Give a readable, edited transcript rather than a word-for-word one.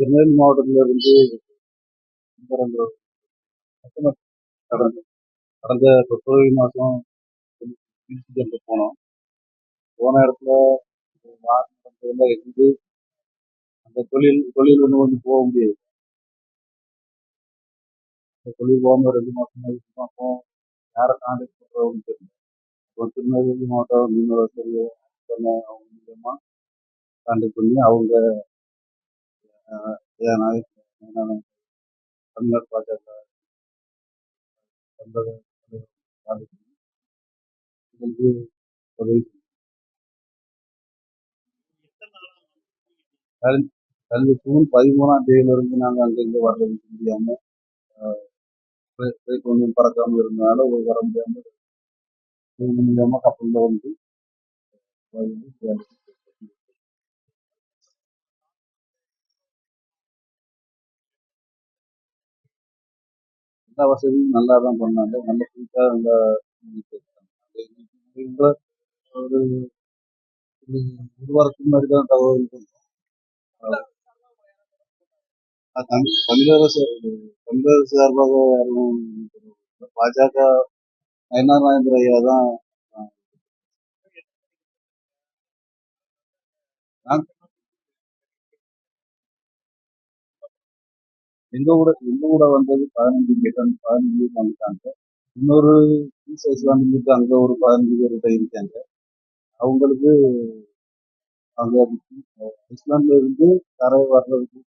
திருநெல்வேலி மாவட்டத்துல இருந்து கடந்த கடந்த கடந்த பிப்ரவரி மாதம் திருச்சி போனோம். போன இடத்துல வாகனம் இருந்து அந்த தொழில் ஒன்று வந்து போக முடியாது. அந்த தொழில் போகாம 2 மாசம் யாரை கான்டாக்ட் பண்ணுறோம்னு தெரியல. இப்போ திருநெல்வேலி மாவட்டம் மீனவசரி அவங்க மூலியமா கான்டாக்ட் பண்ணி அவங்க தமிழ்நாடு பாஜக தமிழக கான்டாக்ட் பண்ணி எங்களுக்கு உதவி கல்வி ஜூன் 13ஆம் தேதியிலிருந்து நாங்கள் அங்கேருந்து வர்றது முடியாம கொஞ்சம் பறக்காம இருந்தனால வர முடியாம கப்பலில் வந்து எல்லா வசதியும் நல்லா தான் பண்ணாங்க. நல்ல சீட்டா நல்லா ஒரு ஒரு வாரத்துக்கு முன்னாடி தான் தகவல் கொடுத்தோம். தமிழக சார்பாக யாரும் பாஜக நயனார் நாகேந்திர ஐயா தான். எங்க கூட வந்தது 15 பேர் வந்துட்டாங்க. இன்னொரு இஸ்லாமிக்கு அங்க ஒரு 15 பேர்கிட்ட இருக்காங்க. அவங்களுக்கு அங்க இஸ்லாம்ல இருந்து கரை வர்றதுக்கு